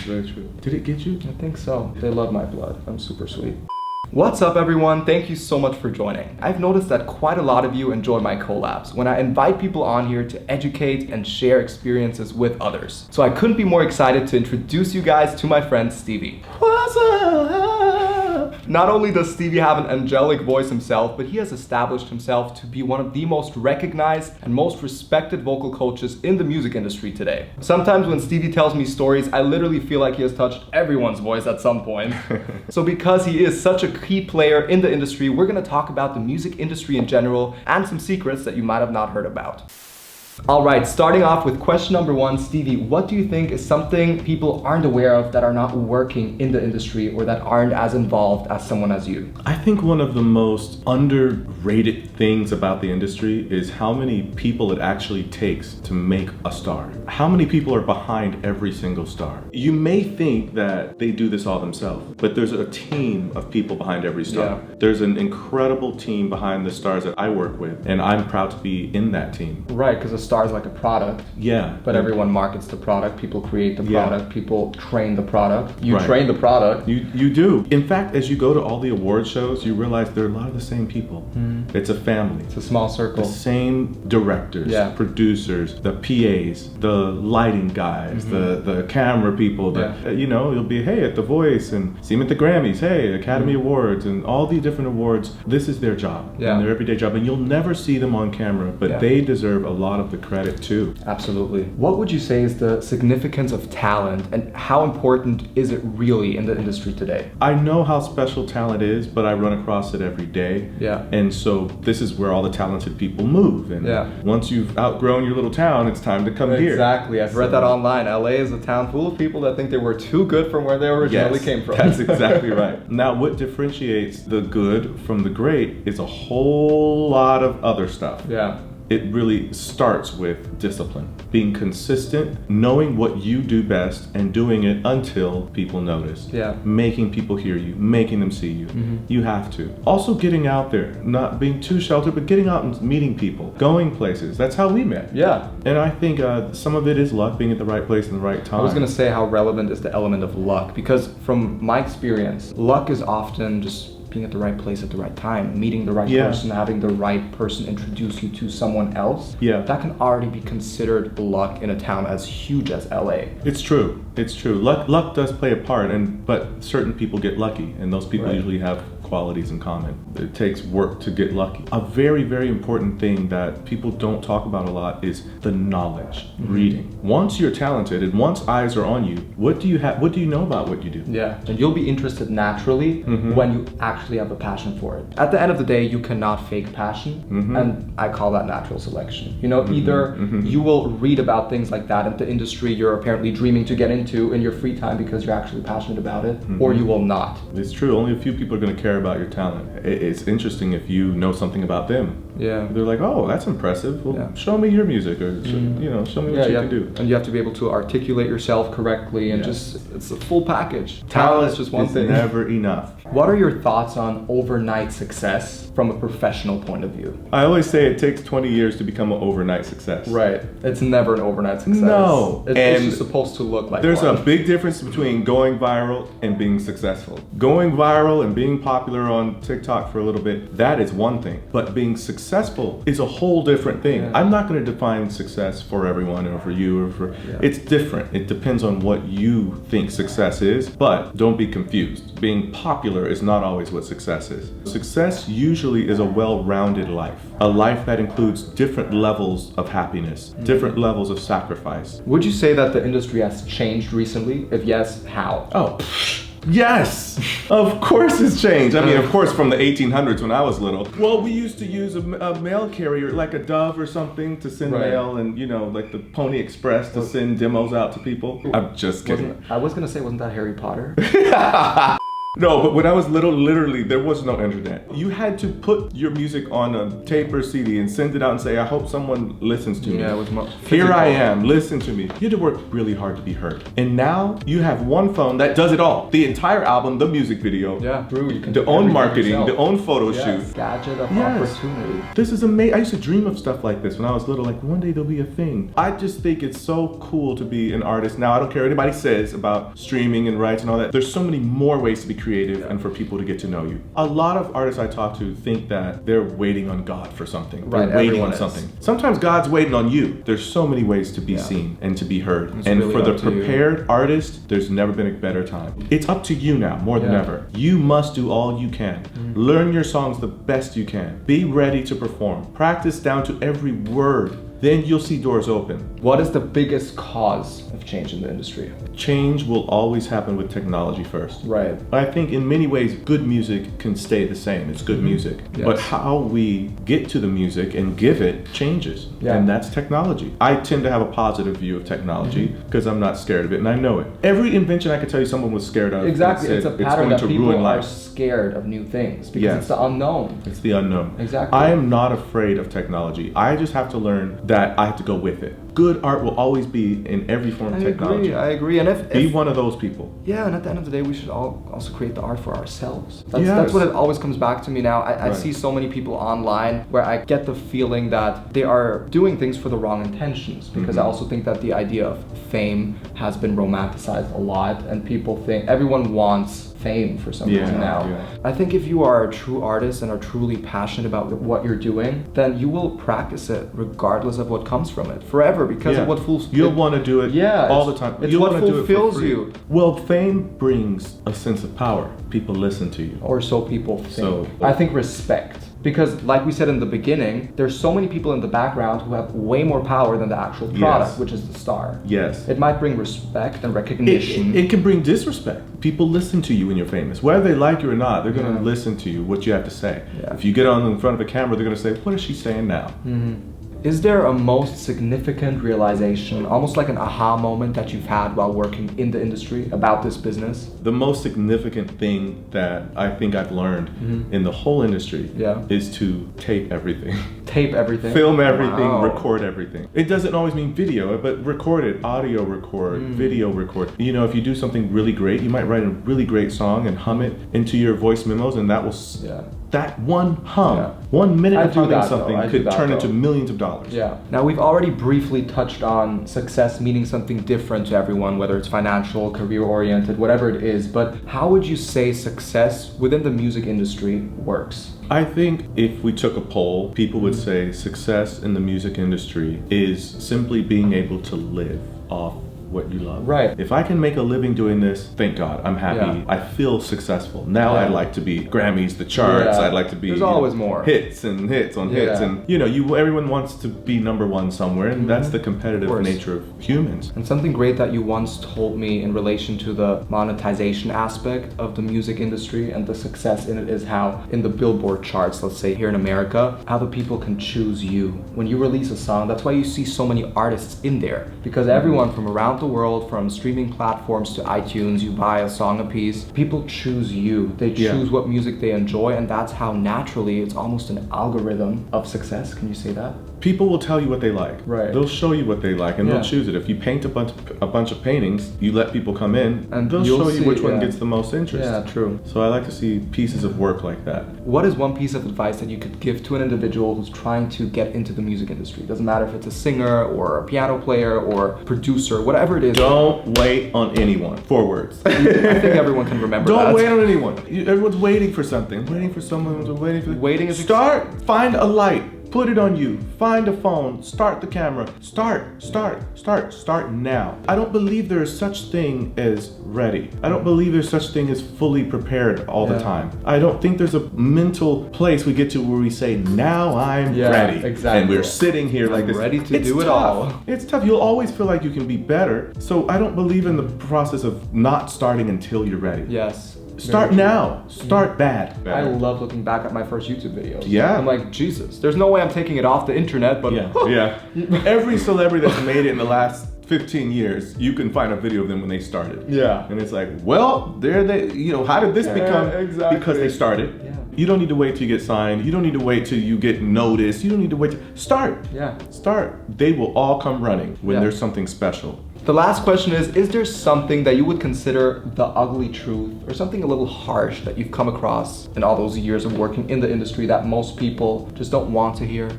very true. Did it get you? I think so. They love my blood. I'm super sweet. What's up everyone? Thank you so much for joining. I've noticed that quite a lot of you enjoy my collabs when I invite people on here to educate and share experiences with others. So I couldn't be more excited to introduce you guys to my friend Stevie. What's up? Not only does Stevie have an angelic voice himself, but he has established himself to be one of the most recognized and most respected vocal coaches in the music industry today. Sometimes when Stevie tells me stories, I literally feel like he has touched everyone's voice at some point. So because he is such a key player in the industry, we're gonna talk about the music industry in general and some secrets that you might have not heard about. All right, starting off with question number one, Stevie, what do you think is something people aren't aware of that are not working in the industry or that aren't as involved as someone as you? I think one of the most underrated things about the industry is how many people it actually takes to make a star. How many people are behind every single star? You may think that they do this all themselves, but there's a team of people behind every star. Yeah. There's an incredible team behind the stars that I work with, and I'm proud to be in that team. Right, because a star is like a product. Yeah. But everyone markets the product, people create the product, people train the product. You Right. train the product. You do. In fact, as you go to all the award shows, you realize there are a lot of the same people. It's a family. It's a small circle. The same directors, producers, the PAs, the lighting guys, the camera people. You know, you'll be, hey, at The Voice, and see them at the Grammys, hey, Academy Awards, and all these different awards. This is their job, and their everyday job, and you'll never see them on camera, but they deserve a lot of the credit too. Absolutely. What would you say is the significance of talent, and how important is it really in the industry today? I know how special talent is, but I run across it every day. Yeah. And so this is where all the talented people move. And once you've outgrown your little town, it's time to come here. Exactly. I've read that online. LA is a town full of people that think they were too good from where they originally came from. That's exactly right. Now, what differentiates the good from the great is a whole lot of other stuff. Yeah. It really starts with discipline, being consistent, knowing what you do best, and doing it until people notice. Yeah. Making people hear you, making them see you. You have to. Also getting out there, not being too sheltered, but getting out and meeting people, going places. That's how we met. Yeah. And I think some of it is luck, being at the right place in the right time. I was going to say how relevant is the element of luck, because from my experience, luck is often just being at the right place at the right time, meeting the right person, having the right person introduce you to someone else. Yeah. That can already be considered luck in a town as huge as LA. It's true. It's true. Luck does play a part, but certain people get lucky, and those people usually have qualities in common. It takes work to get lucky. A very, very important thing that people don't talk about a lot is the knowledge, reading. Once you're talented and once eyes are on you, what do you know about what you do? Yeah, and you'll be interested naturally when you actually have a passion for it. At the end of the day, you cannot fake passion, and I call that natural selection. You know, either you will read about things like that in the industry you're apparently dreaming to get into in your free time because you're actually passionate about it, or you will not. It's true. Only a few people are going to care about your talent. It's interesting if you know something about them. Yeah. They're like, oh, that's impressive. Well, show me your music, or show me what you can do. And you have to be able to articulate yourself correctly, and it's a full package. Talent is just one thing. Never enough. What are your thoughts on overnight success from a professional point of view? I always say it takes 20 years to become an overnight success. Right. It's never an overnight success. No. It's just supposed to look like there's one. a big difference between going viral and being successful. Going viral and being popular on TikTok for a little bit, that is one thing. But being successful is a whole different thing. Yeah. I'm not going to define success for everyone or for you or for... It's different. It depends on what you think success is, but don't be confused. Being popular is not always what success is. Success usually is a well-rounded life. A life that includes different levels of happiness, different levels of sacrifice. Would you say that the industry has changed recently? If yes, how? Oh, yes, of course it's changed. I mean, of course, from the 1800s when I was little. Well, we used to use a mail carrier, like a Dove or something, to send mail, and like the Pony Express to send demos out to people. I'm just kidding. I was gonna say, wasn't that Harry Potter? No, but when I was little, literally, there was no internet. You had to put your music on a tape or CD and send it out and say, I hope someone listens to me. Yeah, it was more Here I physical. am, listen to me. You had to work really hard to be heard. And now you have one phone that does it all. The entire album, the music video, Yeah, true. You can the do own everything marketing, yourself. the own photo Yes, shoot. gadget of Yes. opportunity. This is amazing. I used to dream of stuff like this when I was little, like one day there'll be a thing. I just think it's so cool to be an artist. Now, I don't care what anybody says about streaming and rights and all that. There's so many more ways to be creative and for people to get to know you. A lot of artists I talk to think that they're waiting on God for something. Right, They're waiting everyone on is. something. Sometimes God's waiting on you. There's so many ways to be seen and to be heard. It's and really for the up to you. prepared artist, there's never been a better time. It's up to you now, more than Yeah. ever. You must do all you can. Learn your songs the best you can. Be ready to perform. Practice down to every word. Then you'll see doors open. What is the biggest cause of change in the industry? Change will always happen with technology first. Right. I think in many ways, good music can stay the same. It's good music. Yes. But how we get to the music and give it changes. Yeah. And that's technology. I tend to have a positive view of technology because I'm not scared of it and I know it. Every invention I could tell you someone was scared of. Exactly. and It's a said pattern going that to people ruin are life. scared of new things because Yes. it's the unknown. It's the unknown. Exactly. I am not afraid of technology. I just have to learn that I have to go with it. Good art will always be in every form of technology. I agree. And if Be one of those people. yeah, and at the end of the day, we should also create the art for ourselves. Yes. That's what it always comes back to me now. I Right. see so many people online where I get the feeling that they are doing things for the wrong intentions because I also think that the idea of fame has been romanticized a lot and people think everyone wants fame for some reason now. Yeah. I think if you are a true artist and are truly passionate about what you're doing, then you will practice it regardless of what comes from it forever because of what You'll want to do it Yeah, all the it's- time. it's You'll what wanna do it for fulfills free. you. Well, fame brings a sense of power. People listen to you. Or so people think. So- I think respect. Because like we said in the beginning, there's so many people in the background who have way more power than the actual product, Yes. which is the star. Yes. It might bring respect and recognition. It can bring disrespect. People listen to you when you're famous. Whether they like you or not, they're going to Yeah. listen to you, what you have to say. Yeah. If you get on in front of a camera, they're going to say, what is she saying now? Is there a most significant realization, almost like an aha moment that you've had while working in the industry about this business? The most significant thing that I think I've learned in the whole industry Yeah. is to tape everything. Tape everything. Film everything, Wow. record everything. It doesn't always mean video, but record it, audio record, video record. You know, if you do something really great, you might write a really great song and hum it into your voice memos, and that will, Yeah. that one hum, Yeah. 1 minute I of do humming that, though. something I do could that, turn though. into millions of dollars. Yeah. Now we've already briefly touched on success meaning something different to everyone, whether it's financial, career oriented, whatever it is. But how would you say success within the music industry works? I think if we took a poll, people would say success in the music industry is simply being able to live off what you love. Right. If I can make a living doing this, thank God, I'm happy. Yeah. I feel successful. Now Yeah. I'd like to be Grammys, the charts. Yeah. I'd like to be There's you know, always more. hits and hits on hits, Yeah. and you know, everyone wants to be number one somewhere, and that's the competitive course. nature of humans. And something great that you once told me in relation to the monetization aspect of the music industry and the success in it is how in the Billboard charts, let's say here in America, how the people can choose you. When you release a song, that's why you see so many artists in there because everyone from around the world, from streaming platforms to iTunes, you buy a song a piece, people choose you. They Yeah. choose what music they enjoy and that's how naturally it's almost an algorithm of success. Can you say that? People will tell you what they like. Right. They'll show you what they like, and Yeah. they'll choose it. If you paint a bunch of paintings, you let people come in, And they'll you'll show you see, which one yeah. gets the most interest. Yeah, true. So I like to see pieces of work like that. What is one piece of advice that you could give to an individual who's trying to get into the music industry? Doesn't matter if it's a singer or a piano player or producer, whatever it is. Don't wait on anyone. 4 words. I think everyone can remember that. Don't wait on anyone. Everyone's waiting for something. Waiting for someone. Waiting for. Waiting is Find a light. Put it on you. Find a phone. Start the camera. Start now. I don't believe there is such thing as ready. I don't believe there's such thing as fully prepared all the Yeah. time. I don't think there's a mental place we get to where we say, now I'm Yeah, ready. exactly. And we're sitting here like I'm this. ready to It's do it tough. all. It's tough. You'll always feel like you can be better. So I don't believe in the process of not starting until you're ready. Yes. Start Very true. now. Start bad. I love looking back at my first YouTube videos. Yeah. I'm like, Jesus, there's no way I'm taking it off the internet, but Yeah. Every celebrity that's made it in the last 15 years, you can find a video of them when they started. Yeah. And it's like, well, there they, how did this become? Exactly. Because they started. Yeah. You don't need to wait till you get signed. You don't need to wait till you get noticed. You don't need to wait. Start. Yeah. Start. They will all come running when there's something special. The last question is there something that you would consider the ugly truth or something a little harsh that you've come across in all those years of working in the industry that most people just don't want to hear?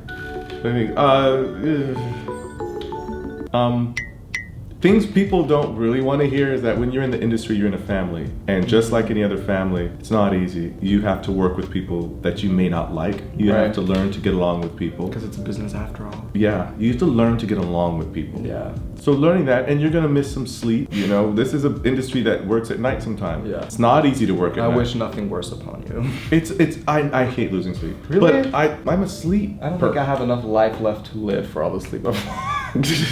Things people don't really want to hear is that when you're in the industry, you're in a family. And just like any other family, it's not easy. You have to work with people that you may not like. You have to learn to get along with people. Because it's a business after all. Yeah, you have to learn to get along with people. Yeah. So learning that, and you're gonna miss some sleep. This is an industry that works at night sometimes. Yeah. It's not easy to work at night. I wish nothing worse upon you. I hate losing sleep. Really? But I'm asleep. I don't think I have enough life left to live for all the sleep I've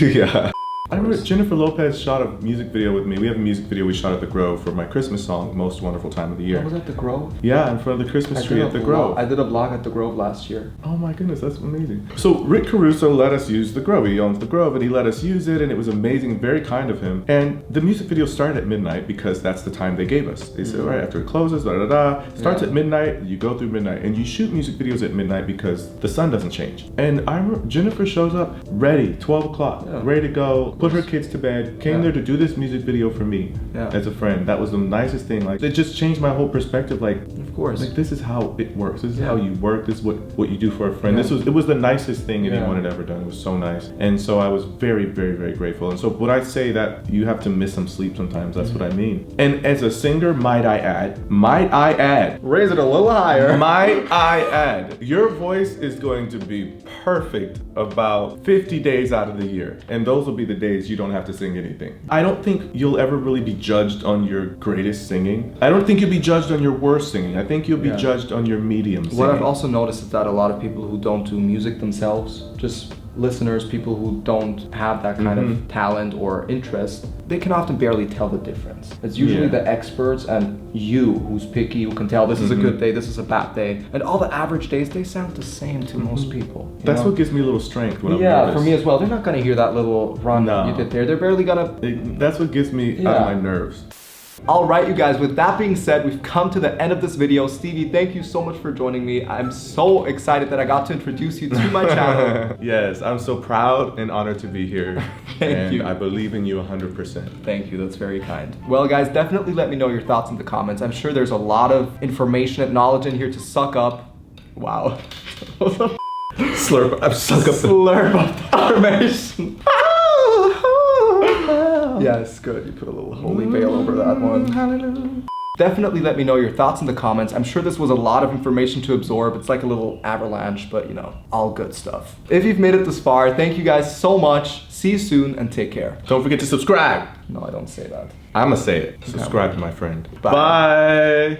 Yeah. I remember Jennifer Lopez shot a music video with me. We have a music video we shot at the Grove for my Christmas song, Most Wonderful Time of the Year. Oh, was that the Grove? Yeah, in front of the Christmas tree at the Grove. I did a vlog at the Grove last year. Oh my goodness, that's amazing. So Rick Caruso let us use the Grove. He owns the Grove and he let us use it and it was amazing, very kind of him. And the music video started at midnight because that's the time they gave us. They said, all right, after it closes, starts at midnight, you go through midnight. And you shoot music videos at midnight because the sun doesn't change. And I remember Jennifer shows up ready, 12 o'clock, ready to go, put her kids to bed, came there to do this music video for me as a friend. That was the nicest thing. Like, it just changed my whole perspective. Like, of course, like this is how it works. This is how you work. This is what you do for a friend. It was the nicest thing anyone had ever done. It was so nice. And so I was very, very, very grateful. And so when I say that you have to miss some sleep sometimes, that's what I mean. And as a singer, might I add, raise it a little higher. Might I add, your voice is going to be perfect about 50 days out of the year. And those will be the days you don't have to sing anything. I don't think you'll ever really be judged on your greatest singing. I don't think you'll be judged on your worst singing. I think you'll be judged on your medium singing. What I've also noticed is that a lot of people who don't do music themselves, just listeners, people who don't have that kind of talent or interest, they can often barely tell the difference. It's usually the experts and you who's picky, who can tell this is a good day, this is a bad day. And all the average days, they sound the same to most people. That's what gives me a little strength when I'm nervous. For me as well. They're not gonna hear that little run you did there. They're barely gonna... That's what gets me out of my nerves. All right, you guys, with that being said, we've come to the end of this video. Stevie, thank you so much for joining me. I'm so excited that I got to introduce you to my channel. Yes, I'm so proud and honored to be here. Thank you. I believe in you 100%. Thank you, that's very kind. Well, guys, definitely let me know your thoughts in the comments. I'm sure there's a lot of information and knowledge in here to suck up. Wow. Slurp up information. Yes, good. You put a little holy veil over that one. Hallelujah. Definitely let me know your thoughts in the comments. I'm sure this was a lot of information to absorb. It's like a little avalanche, but all good stuff. If you've made it this far, thank you guys so much. See you soon and take care. Don't forget to subscribe. No, I don't say that. I'ma say it. Subscribe to my friend. Bye. Bye.